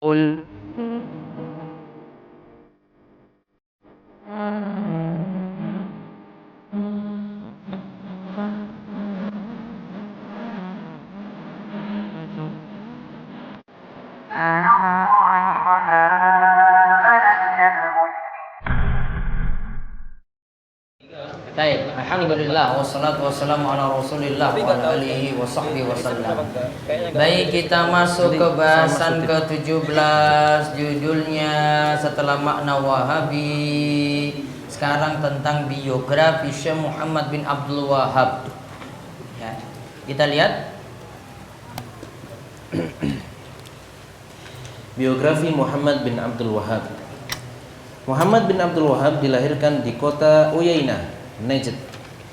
قل Baik, alhamdulillah wassalatu wassalamu ala Rasulillah wa ala alihi wa sahbihi wasallam. Baik, kita masuk ke bahasan ke-17, judulnya setelah makna Wahabi. Sekarang tentang biografi Syekh Muhammad bin Abdul Wahhab. Ya, kita lihat biografi Muhammad bin Abdul Wahhab. Muhammad bin Abdul Wahhab dilahirkan di kota Uyainah, Najd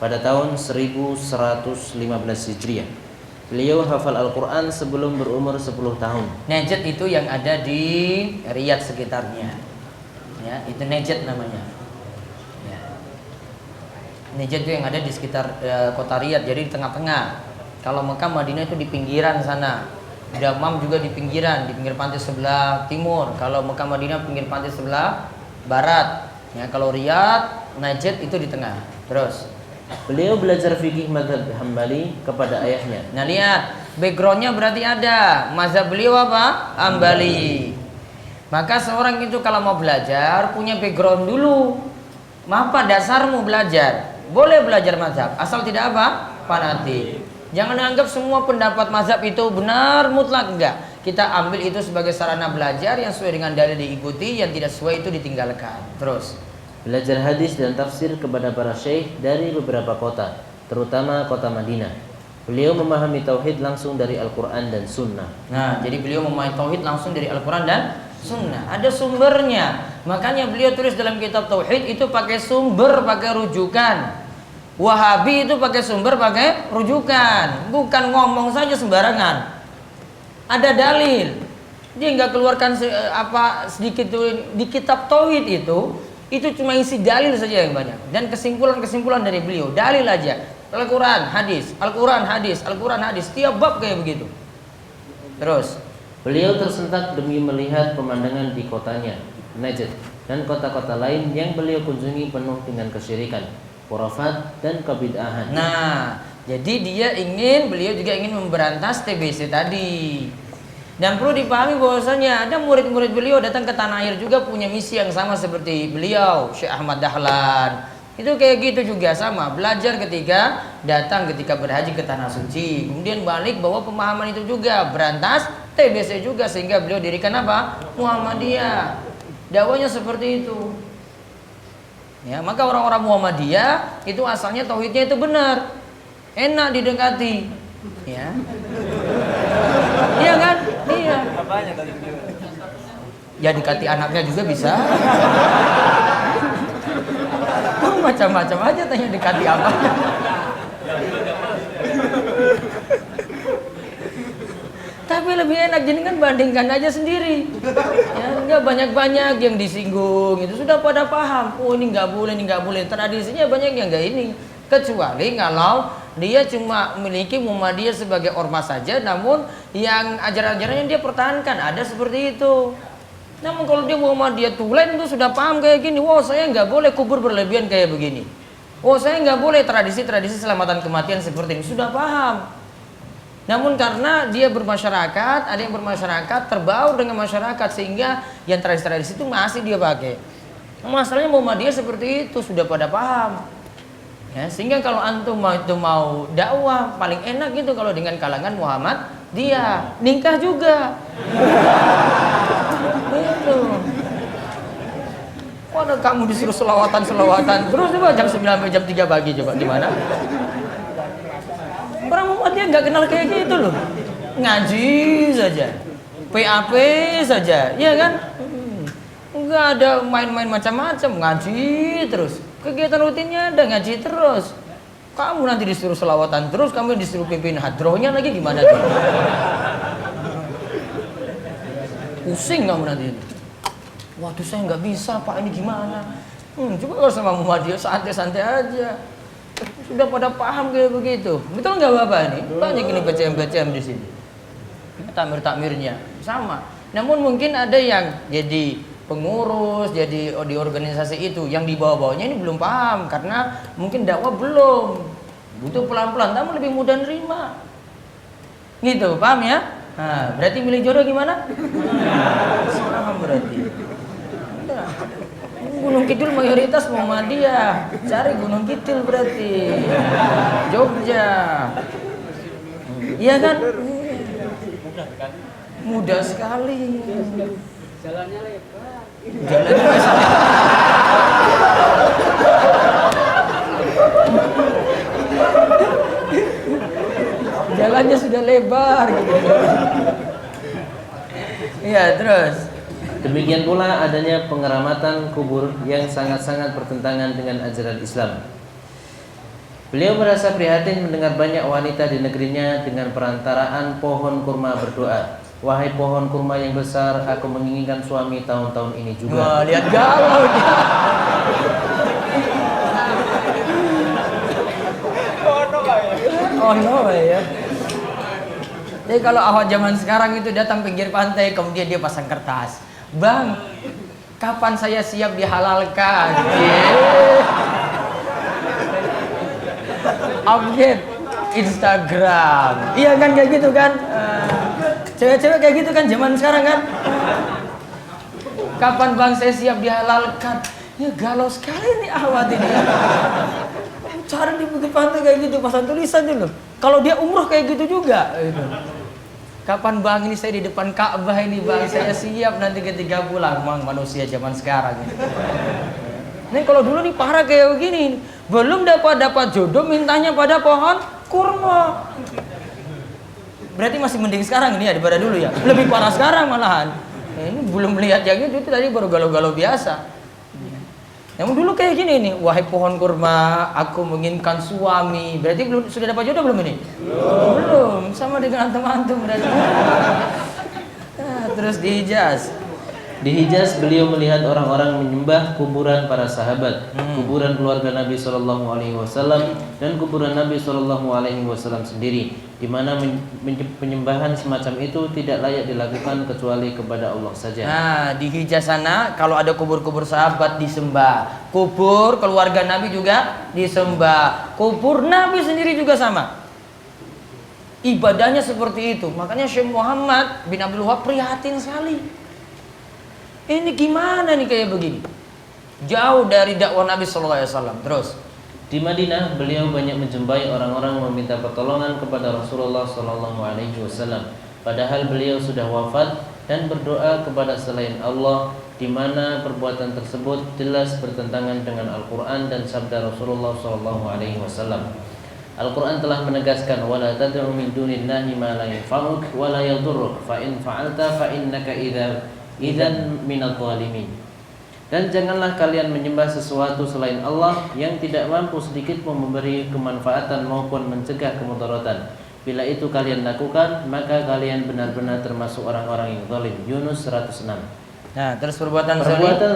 pada tahun 1115 Hijriah. Beliau hafal Al-Quran sebelum berumur 10 tahun. Najd itu yang ada di Riyadh sekitarnya. Ya, itu Najd namanya. Ya. Najd itu yang ada di sekitar kota Riyadh, jadi di tengah-tengah. Kalau Mekah Madinah itu di pinggiran sana. Damam juga di pinggir pantai sebelah timur. Kalau Mekah Madinah pinggir pantai sebelah barat. Ya, kalau Riyadh, Najd itu di tengah. Terus Beliau belajar fikih mazhab Hambali kepada ayahnya. nah lihat, backgroundnya berarti ada. Mazhab beliau apa? Hambali. Maka seorang itu kalau mau belajar punya background dulu. Apa dasarmu belajar? Boleh belajar mazhab, asal tidak apa? Fanatik. Jangan anggap semua pendapat mazhab itu benar mutlak, enggak. Kita ambil itu sebagai sarana belajar yang sesuai dengan dalil diikuti, yang tidak sesuai itu ditinggalkan. Terus Belajar hadis dan tafsir kepada para syekh dari beberapa kota, terutama kota Madinah. Beliau memahami tauhid langsung dari Al-Quran dan Sunnah. nah, jadi beliau memahami tauhid langsung dari Al-Quran dan Sunnah. Ada sumbernya. Makanya beliau tulis dalam kitab tauhid itu pakai sumber, pakai rujukan. Wahabi itu pakai sumber, pakai rujukan. Bukan ngomong saja sembarangan. Ada dalil. Dia nggak keluarkan sedikit di kitab tauhid itu cuma isi dalil saja yang banyak dan kesimpulan-kesimpulan dari beliau. Dalil aja. Al-Quran, hadis, Al-Quran, hadis, Al-Quran, hadis. Tiap bab kayak begitu. Terus Beliau tersentak demi melihat pemandangan di kotanya, Najd, dan kota-kota lain yang beliau kunjungi penuh dengan kesyirikan, khurafat, dan kebid'ahan. nah, jadi beliau juga ingin memberantas TBC tadi. Dan perlu dipahami bahwasanya ada murid-murid beliau datang ke tanah air juga punya misi yang sama seperti beliau, Syekh Ahmad Dahlan. Itu kayak gitu juga sama, belajar datang ketika berhaji ke tanah suci. Kemudian balik bawa pemahaman itu juga, berantas TBC juga, sehingga beliau dirikan apa? Muhammadiyah. Dakwanya seperti itu. Ya, maka orang-orang Muhammadiyah itu asalnya tauhidnya itu benar. Enak didekati. Ya. Iya kan? Iya. Ya dekati anaknya juga bisa. Macam-macam aja tanya dekati apa. Tapi lebih enak jenengan bandingkan aja sendiri. Ya, enggak banyak-banyak yang disinggung itu sudah pada paham. Oh ini nggak boleh, ini nggak boleh. Tradisinya banyak yang nggak ini. Kecuali kalau dia cuma memiliki Muhammadiyah sebagai ormas saja, namun yang ajaran-ajarannya dia pertahankan, ada seperti itu. Namun kalau dia Muhammadiyah tulen itu sudah paham kayak gini, wow saya nggak boleh kubur berlebihan kayak begini, oh saya nggak boleh tradisi-tradisi selamatan kematian seperti ini, sudah paham. Namun karena dia bermasyarakat, ada yang bermasyarakat terbaur dengan masyarakat sehingga yang tradisi-tradisi itu masih dia pakai. Masalahnya Muhammadiyah seperti itu sudah pada paham. Ya, sehingga kalau antum mau dakwah paling enak gitu kalau dengan kalangan Muhammad dia nikah juga. Itu. Waduh kamu disuruh selawatan terus coba jam 9 sampai jam 3 pagi coba gimana? Orang Muhammadiyah nggak kenal kayak gitu loh. Ngaji saja. PAP saja, iya kan? Nggak ada main-main macam-macam, ngaji terus. Kegiatan rutinnya ada ngaji terus. Kamu nanti disuruh selawatan terus, kamu disuruh pimpin hadrohnya lagi gimana tuh? Pusing kamu nanti. Waduh saya nggak bisa pak, ini gimana? Coba kalau sama Muhammadiyah santai-santai aja. Sudah pada paham kayak begitu. Betul nggak bapak ini? Banyak ini BCM di sini. Takmir-takmirnya sama. Namun mungkin ada yang jadi pengurus, jadi di organisasi itu, yang di bawah-bawahnya ini belum paham karena mungkin dakwah belum, butuh pelan-pelan, namun lebih mudah nerima. Gitu, paham ya? Nah, berarti milih jodoh gimana? Paham berarti. Udah. Gunung Kidul mayoritas Muhammadiyah, cari Gunung Kidul berarti. Jogja. Iya kan? Mudah sekali. Jalannya lebar. Jalannya masih jalannya sudah lebar gitu. Iya, terus. Demikian pula adanya pengeramatan kubur yang sangat-sangat bertentangan dengan ajaran Islam. Beliau merasa prihatin mendengar banyak wanita di negerinya dengan perantaraan pohon kurma berdoa, "Wahai pohon kurma yang besar, aku menginginkan suami tahun-tahun ini juga." Wah, lihat galau dia. Oh no ya. Jadi kalau awal zaman sekarang itu datang pinggir pantai, kemudian dia pasang kertas, "Bang, kapan saya siap dihalalkan?" Update Instagram. Iya kan kayak gitu kan? Cewek-cewek kayak gitu kan zaman sekarang kan? "Kapan bang saya siap dihalalkan?" Ya galau sekali nih awat ini. Cari di pinggir pantai kayak gitu, pasang tulisan dulu. Kalau dia umroh kayak gitu juga. "Kapan bang ini saya di depan Ka'bah ini bang, saya siap nanti ketika pulang." Mang manusia zaman sekarang ini. Ini kalau dulu nih parah kayak begini, belum dapat jodoh mintanya pada pohon kurma. Berarti masih mending sekarang ini ya daripada dulu ya. Lebih parah sekarang malahan. Ini belum melihat yang itu tadi baru galau-galau biasa. Yang dulu kayak gini nih, "Wahai pohon kurma, aku menginginkan suami." Berarti belum, sudah dapat jodoh belum ini? Belum. Sama dengan antum-antum berarti. Nah, terus dihijaz. Di Hijaz beliau melihat orang-orang menyembah kuburan para sahabat, kuburan keluarga Nabi Shallallahu Alaihi Wasallam dan kuburan Nabi Shallallahu Alaihi Wasallam sendiri, di mana penyembahan semacam itu tidak layak dilakukan kecuali kepada Allah saja. Nah, di Hijaz sana kalau ada kubur-kubur sahabat disembah, kubur keluarga Nabi juga disembah, kubur Nabi sendiri juga sama. Ibadahnya seperti itu. Makanya Syekh Muhammad bin Abdul Wahab prihatin sekali. Ini gimana nih kayak begini? Jauh dari dakwah Nabi Sallallahu Alaihi Wasallam. Terus di Madinah beliau banyak menjumpai orang-orang meminta pertolongan kepada Rasulullah Sallallahu Alaihi Wasallam. Padahal beliau sudah wafat dan berdoa kepada selain Allah, di mana perbuatan tersebut jelas bertentangan dengan Al-Quran dan sabda Rasulullah Sallallahu Alaihi Wasallam. Al-Quran telah menegaskan, "Wala tad'u min dunillahi ma la yanfa'uk wa la yadurruk, fa in fa'alta fa innaka idzan minadh dhalimin." Dan janganlah kalian menyembah sesuatu selain Allah yang tidak mampu sedikit pun memberi kemanfaatan maupun mencegah kemudaratan. Bila itu kalian lakukan, maka kalian benar-benar termasuk orang-orang yang zalim. Yunus 106. nah, terus perbuatan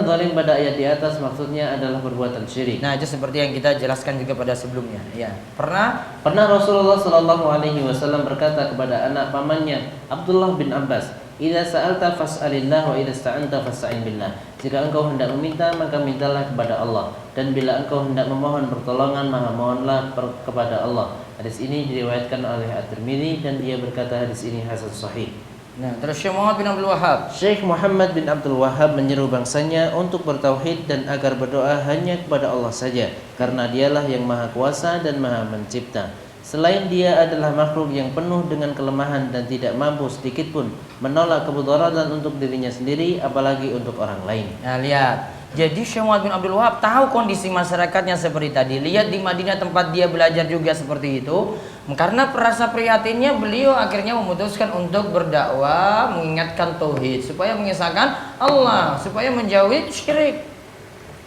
Zalim pada ayat di atas maksudnya adalah perbuatan syirik. Nah, itu seperti yang kita jelaskan juga pada sebelumnya. Ya, pernah Rasulullah Shallallahu Alaihi Wasallam berkata kepada anak pamannya Abdullah bin Abbas, "Idza sa'alta fas'alillah wa idza sta'anta fasta'in billah." Jika engkau hendak meminta, maka mintalah kepada Allah, dan bila engkau hendak memohon pertolongan, maka mohonlah kepada Allah. Hadis ini diriwayatkan oleh At-Tirmidzi dan dia berkata hadis ini hasan sahih. Nah, terus Syekh Muhammad bin Abdul Wahab. Syekh Muhammad bin Abdul Wahab menyeru bangsanya untuk bertauhid dan agar berdoa hanya kepada Allah saja, karena dialah yang maha kuasa dan maha mencipta. Selain dia adalah makhluk yang penuh dengan kelemahan dan tidak mampu sedikit pun menolak kemudaratan untuk dirinya sendiri, apalagi untuk orang lain. Nah, lihat. Jadi Syekh Muhammad bin Abdul Wahab tahu kondisi masyarakatnya seperti tadi. Lihat di Madinah tempat dia belajar juga seperti itu. Karena perasa prihatinnya, beliau akhirnya memutuskan untuk berdakwah, mengingatkan tauhid supaya mengisahkan Allah, supaya menjauhi syirik.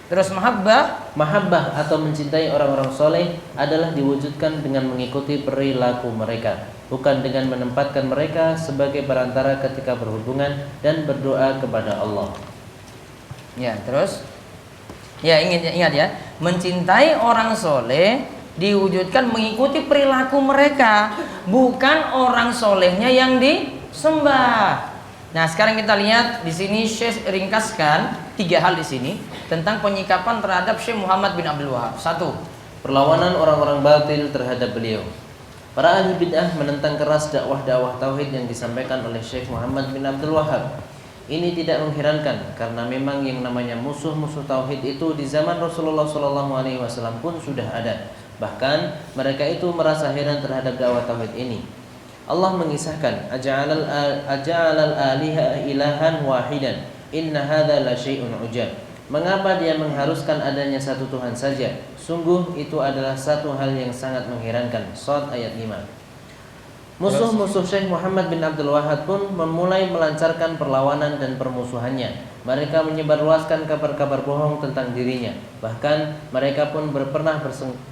Terus mahabbah atau mencintai orang-orang soleh adalah diwujudkan dengan mengikuti perilaku mereka, bukan dengan menempatkan mereka sebagai perantara ketika berhubungan dan berdoa kepada Allah. Ya, terus ya, ingat ya, mencintai orang soleh diwujudkan mengikuti perilaku mereka, bukan orang solehnya yang disembah. Nah, sekarang kita lihat di sini Syekh ringkaskan 3 hal di sini tentang penyikapan terhadap Syekh Muhammad bin Abdul Wahab. 1. Perlawanan orang-orang batil terhadap beliau. Para ahli bid'ah menentang keras dakwah-dakwah tauhid yang disampaikan oleh Syekh Muhammad bin Abdul Wahab. Ini tidak mengherankan karena memang yang namanya musuh-musuh tauhid itu di zaman Rasulullah SAW pun sudah ada. Bahkan mereka itu merasa heran terhadap dakwah tauhid ini. Allah mengisahkan, aja'alal aliha ilahan wahidan, inna hadza la syai'un ujab. Mengapa dia mengharuskan adanya satu Tuhan saja? Sungguh itu adalah satu hal yang sangat mengherankan. Shad ayat 5. Musuh-musuh Syekh Muhammad bin Abdul Wahab pun memulai melancarkan perlawanan dan permusuhannya. Mereka menyebarluaskan kabar-kabar bohong tentang dirinya. Bahkan mereka pun pernah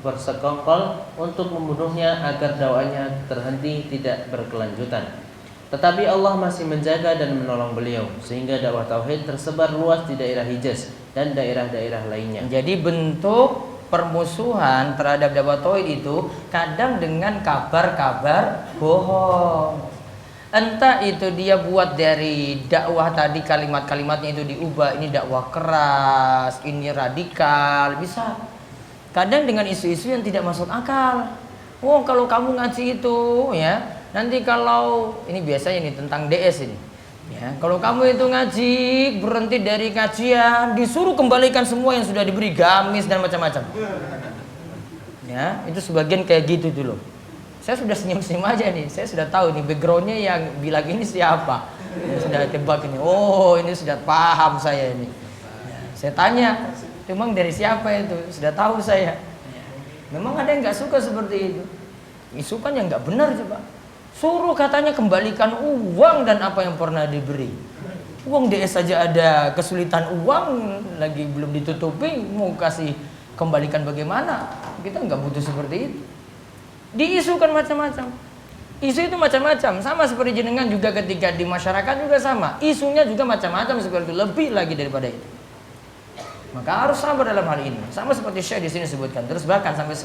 bersekongkol untuk membunuhnya agar dakwahnya terhenti tidak berkelanjutan. Tetapi Allah masih menjaga dan menolong beliau sehingga dakwah tauhid tersebar luas di daerah Hijaz dan daerah-daerah lainnya. Jadi bentuk permusuhan terhadap dakwah tauhid itu kadang dengan kabar-kabar bohong. Entah itu dia buat dari dakwah tadi kalimat-kalimatnya itu diubah, ini dakwah keras, ini radikal, bisa. Kadang dengan isu-isu yang tidak masuk akal. Oh, kalau kamu ngaji itu ya, nanti kalau ini biasanya nih tentang DS ini. Ya, kalau kamu itu ngaji berhenti dari kajian, disuruh kembalikan semua yang sudah diberi gamis dan macam-macam. Ya, itu sebagian kayak gitu dulu. Saya sudah senyum-senyum aja nih. Saya sudah tahu nih backgroundnya yang bilang ini siapa. Ya, sudah tebak ini. Oh, ini sudah paham saya ini. Ya, saya tanya, memang dari siapa itu? Sudah tahu saya. Memang ada yang nggak suka seperti itu. Isu kan yang nggak benar coba. Suruh katanya kembalikan uang dan apa yang pernah diberi. Uang DS saja ada kesulitan uang, lagi belum ditutupi, mau kasih kembalikan bagaimana? Kita nggak butuh seperti itu. Diisukan macam-macam. Isu itu macam-macam, sama seperti jenengan juga ketika di masyarakat juga sama. Isunya juga macam-macam seperti itu, lebih lagi daripada itu. Maka harus sabar dalam hal ini. Sama seperti Syekh di sini sebutkan. Terus bahkan sampai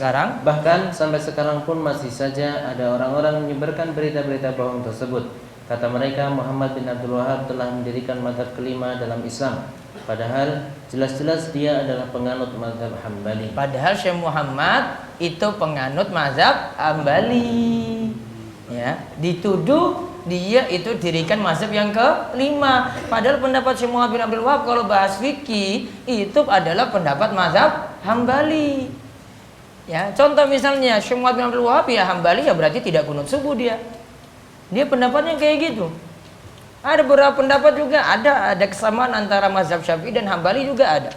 sekarang pun masih saja ada orang-orang menyebarkan berita-berita bohong tersebut. Kata mereka Muhammad bin Abdul Wahab telah mendirikan mazhab kelima dalam Islam. Padahal jelas-jelas dia adalah penganut mazhab Hambali. Padahal Syekh Muhammad itu penganut mazhab Hambali. Ya, dituduh dia itu dirikan mazhab yang kelima. Padahal pendapat Syekh Muhammad bin Abdul Wahab kalau bahas fikih itu adalah pendapat mazhab Hambali. Ya, contoh misalnya Syekh Muhammad bin Abdul Wahab ya Hambali ya berarti tidak kunut subuh dia. Dia pendapatnya kayak gitu. Ada beberapa pendapat juga ada kesamaan antara mazhab Syafi'i dan Hambali juga ada.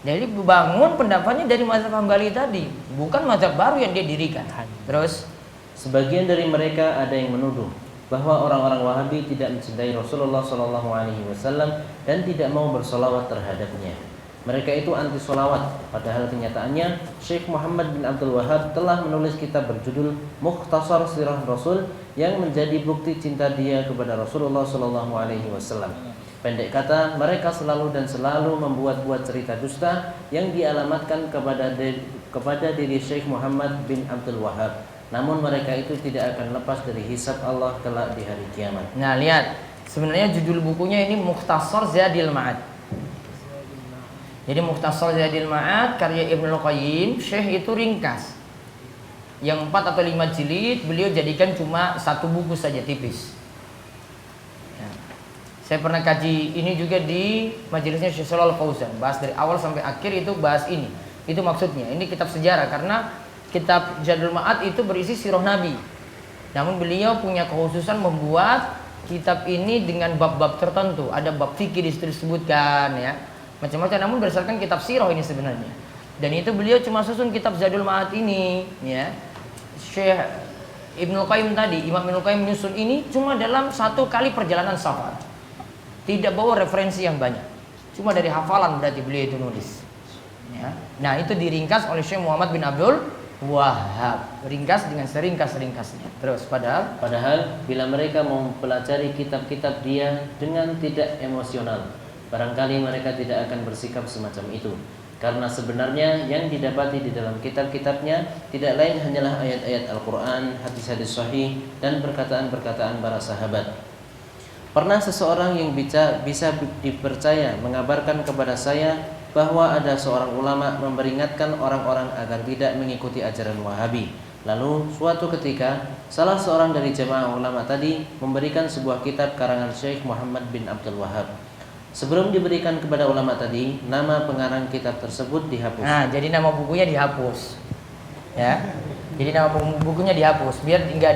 Jadi bangun pendapatnya dari mazhab Hambali tadi, bukan mazhab baru yang dia dirikan. Terus sebagian dari mereka ada yang menuduh bahwa orang-orang Wahabi tidak mencintai Rasulullah SAW dan tidak mau bersolawat terhadapnya. Mereka itu anti solawat. Padahal kenyataannya Syekh Muhammad bin Abdul Wahab telah menulis kitab berjudul Mukhtasar Sirah Rasul yang menjadi bukti cinta dia kepada Rasulullah SAW. Pendek kata, mereka selalu membuat-buat cerita dusta yang dialamatkan kepada diri Syekh Muhammad bin Abdul Wahab. Namun mereka itu tidak akan lepas dari hisab Allah kelak di hari kiamat. Nah, lihat, sebenarnya judul bukunya ini Mukhtasar Zadil Ma'ad. Jadi Mukhtasar Zadil Ma'ad karya Ibnul Qayyim, Syekh itu ringkas. Yang 4 atau 5 jilid beliau jadikan cuma satu buku saja tipis. Ya. Saya pernah kaji ini juga di majelisnya Syekh Shalal Fauzan, bahas dari awal sampai akhir itu bahas ini. Itu maksudnya. Ini kitab sejarah karena kitab Zadul Ma'ad itu berisi sirah Nabi. Namun beliau punya kekhususan membuat kitab ini dengan bab-bab tertentu. Ada bab fikih di situ disebutkan ya. Macam-macam, namun berdasarkan kitab sirah ini sebenarnya. Dan itu beliau cuma susun kitab Zadul Ma'ad ini ya. Syekh Ibnul Qayyim tadi, Imam Ibnul Qayyim menyusun ini cuma dalam satu kali perjalanan safar. Tidak bawa referensi yang banyak. Cuma dari hafalan berarti beliau itu nulis. Ya. Nah, itu diringkas oleh Syekh Muhammad bin Abdul Wahab. Ringkas dengan seringkas-ringkasnya. Terus Padahal bila mereka mau mempelajari kitab-kitab dia dengan tidak emosional, barangkali mereka tidak akan bersikap semacam itu. Karena sebenarnya yang didapati di dalam kitab-kitabnya tidak lain hanyalah ayat-ayat Al-Quran, hadis-hadis sahih, dan perkataan-perkataan para sahabat. Pernah seseorang yang bisa dipercaya mengabarkan kepada saya bahwa ada seorang ulama memperingatkan orang-orang agar tidak mengikuti ajaran Wahabi. Lalu suatu ketika salah seorang dari jemaah ulama tadi memberikan sebuah kitab karangan Syekh Muhammad bin Abdul Wahab. Sebelum diberikan kepada ulama tadi, nama pengarang kitab tersebut dihapus. Nah, jadi nama bukunya dihapus. Ya. Jadi nama bukunya dihapus biar nggak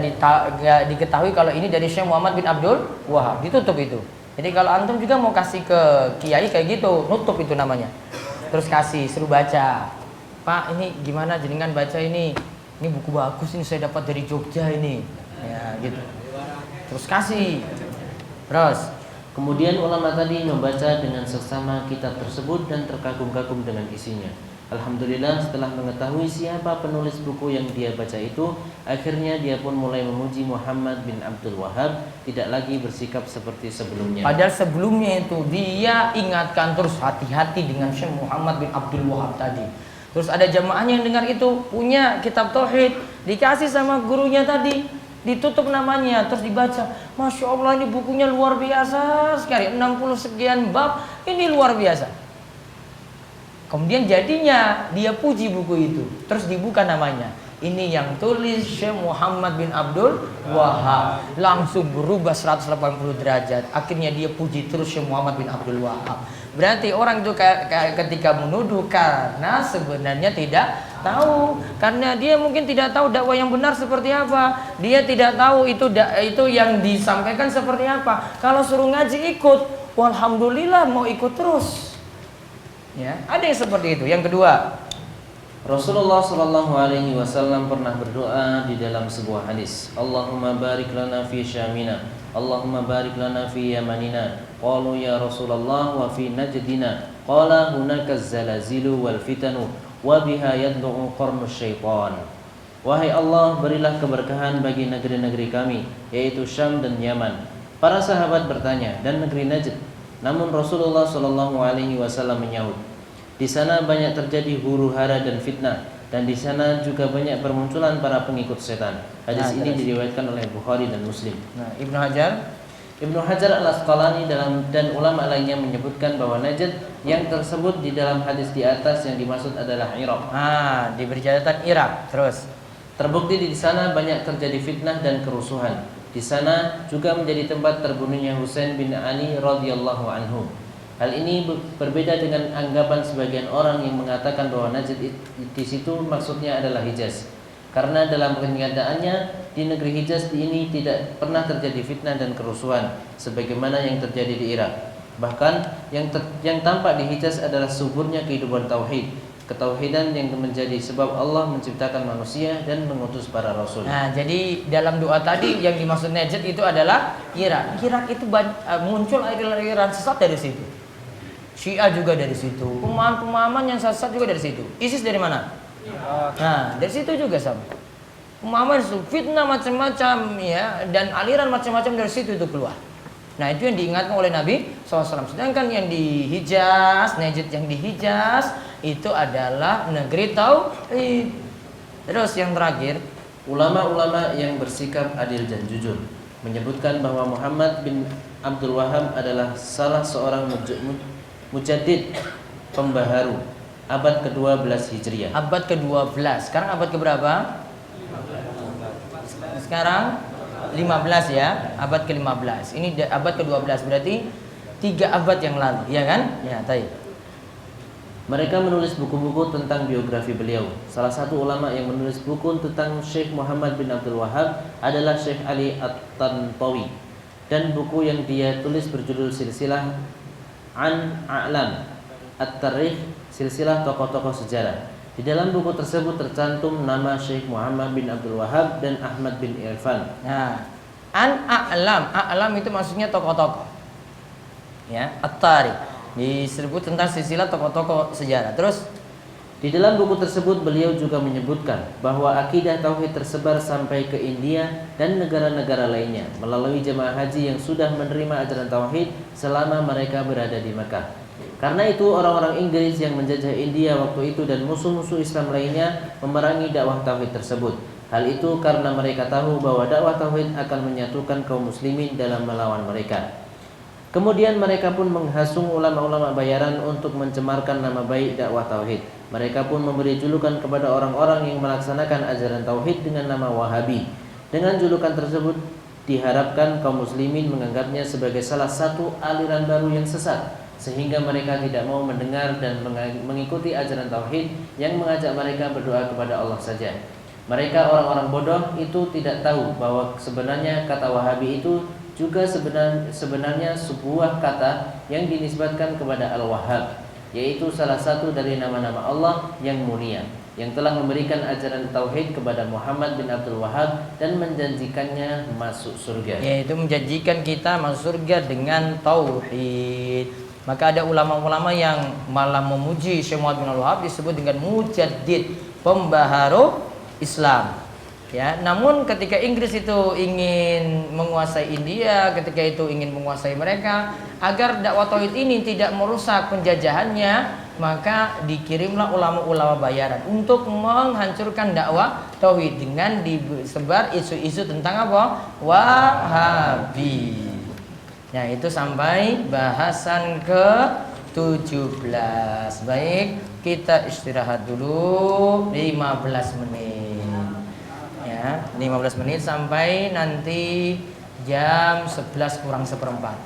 diketahui kalau ini dari Syekh Muhammad bin Abdul Wahab, ditutup itu. Jadi kalau antum juga mau kasih ke kiai kayak gitu, nutup itu namanya. Terus kasih, suruh baca. Pak, ini gimana jenengan baca ini? Ini buku bagus ini saya dapat dari Jogja ini. Ya, gitu. Terus kasih. Terus kemudian ulama tadi membaca dengan seksama kitab tersebut dan terkagum-kagum dengan isinya. Alhamdulillah, setelah mengetahui siapa penulis buku yang dia baca itu, akhirnya dia pun mulai memuji Muhammad bin Abdul Wahab, tidak lagi bersikap seperti sebelumnya. Padahal sebelumnya itu dia ingatkan terus hati-hati dengan Syekh Muhammad bin Abdul Wahab tadi. Terus ada jamaahnya yang dengar itu punya kitab tauhid, dikasih sama gurunya tadi, ditutup namanya, terus dibaca. Masya Allah, ini bukunya luar biasa sekali, 60 sekian bab, ini luar biasa. Kemudian jadinya dia puji buku itu, terus dibuka namanya. Ini yang tulis Syekh Muhammad bin Abdul Wahab. Langsung berubah 180 derajat. Akhirnya dia puji terus Syekh Muhammad bin Abdul Wahab. Berarti orang itu ketika menuduh karena sebenarnya tidak tahu, karena dia mungkin tidak tahu dakwah yang benar seperti apa. Dia tidak tahu itu yang disampaikan seperti apa. Kalau suruh ngaji ikut, walhamdulillah mau ikut terus. Ya, ada yang seperti itu. Yang kedua, Rasulullah Shallallahu Alaihi Wasallam pernah berdoa di dalam sebuah hadis. Allahumma barik lana fi syamina, Allahumma barik lana fi yamanina. Qalu ya Rasulullah wa fi najdina. Qala hunaka zalazilu wal fitanu wa biha yadlu'u qarnu syaitan. Wahai Allah, berilah keberkahan bagi negeri-negeri kami, yaitu Syam dan Yaman. Para sahabat bertanya, dan negeri Najd. Namun Rasulullah Shallallahu Alaihi Wasallam menyahut, di sana banyak terjadi huru-hara dan fitnah, dan di sana juga banyak bermunculan para pengikut setan. Hadis ini diriwayatkan oleh Bukhari dan Muslim. nah Ibnu Hajar Al-Asqalani dan ulama lainnya menyebutkan bahwa Najd yang tersebut di dalam hadis di atas yang dimaksud adalah Irak. diberi catatan Irak. Terus Terbukti di sana banyak terjadi fitnah dan kerusuhan. Di sana juga menjadi tempat terbunuhnya Husain bin Ali radhiyallahu anhu. Hal ini berbeda dengan anggapan sebagian orang yang mengatakan bahwa Najd di situ maksudnya adalah Hijaz. Karena dalam kenyataannya di negeri Hijaz ini tidak pernah terjadi fitnah dan kerusuhan sebagaimana yang terjadi di Irak. Bahkan yang tampak di Hijaz adalah suburnya kehidupan tauhid, ketauhidan yang menjadi sebab Allah menciptakan manusia dan mengutus para rasul. Nah, jadi dalam doa tadi yang dimaksud Najd itu adalah Irak. Irak itu muncul aliran sesat dari situ. Syiah juga dari situ. Pemahaman yang sesat juga dari situ. ISIS dari mana? Nah, dari situ juga sama. Pemahaman fitnah macam-macam ya, dan aliran macam-macam dari situ itu keluar. Nah, itu yang diingatkan oleh Nabi SAW. Sedangkan yang di Hijaz, Najd yang di Hijaz itu adalah negeri tauhid. Terus yang terakhir, ulama-ulama yang bersikap adil dan jujur menyebutkan bahwa Muhammad bin Abdul Wahab adalah salah seorang mujaddid pembaharu abad ke-12 Hijriah. Abad ke-12. Sekarang abad ke-berapa? Sekarang 15 ya, abad ke-15. Ini abad ke-12, berarti 3 abad yang lalu, ya kan? Ya, baik. Mereka menulis buku-buku tentang biografi beliau. Salah satu ulama yang menulis buku tentang Syekh Muhammad bin Abdul Wahab adalah Syekh Ali At-Tantawi. Dan buku yang dia tulis berjudul Silsilah An A'lam At-Tarikh, silsilah tokoh-tokoh sejarah. Di dalam buku tersebut tercantum nama Syekh Muhammad bin Abdul Wahab dan Ahmad bin Irfan. Nah, An A'lam itu maksudnya tokoh-tokoh. Ya, At-Tarikh disebut tentang silsilah tokoh-tokoh sejarah. Terus di dalam buku tersebut beliau juga menyebutkan bahwa akidah tauhid tersebar sampai ke India dan negara-negara lainnya melalui jemaah haji yang sudah menerima ajaran tauhid selama mereka berada di Mekah. Karena itu orang-orang Inggris yang menjajah India waktu itu dan musuh-musuh Islam lainnya memerangi dakwah tauhid tersebut. Hal itu karena mereka tahu bahwa dakwah tauhid akan menyatukan kaum muslimin dalam melawan mereka. Kemudian mereka pun menghasung ulama-ulama bayaran untuk mencemarkan nama baik dakwah tauhid. Mereka pun memberi julukan kepada orang-orang yang melaksanakan ajaran tauhid dengan nama Wahabi. Dengan julukan tersebut diharapkan kaum muslimin menganggapnya sebagai salah satu aliran baru yang sesat, sehingga mereka tidak mau mendengar dan mengikuti ajaran tauhid yang mengajak mereka berdoa kepada Allah saja. Mereka orang-orang bodoh itu tidak tahu bahwa sebenarnya kata Wahabi itu juga sebenarnya sebuah kata yang dinisbatkan kepada Al-Wahhab, yaitu salah satu dari nama-nama Allah yang mulia, yang telah memberikan ajaran tauhid kepada Muhammad bin Abdul Wahhab dan menjanjikannya masuk surga. Yaitu menjanjikan kita masuk surga dengan tauhid. Maka ada ulama-ulama yang malah memuji Syekh Muhammad bin Abdul Wahhab disebut dengan mujaddid, pembaharu Islam. Ya, namun ketika Inggris itu ingin menguasai India, ketika itu ingin menguasai mereka, agar dakwah tauhid ini tidak merusak penjajahannya, maka dikirimlah ulama-ulama bayaran untuk menghancurkan dakwah tauhid dengan disebar isu-isu tentang apa? Wahabi. Ya, itu sampai bahasan ke-17. Baik, kita istirahat dulu 15 menit. Ya, 15 menit sampai nanti jam 11 kurang seperempat.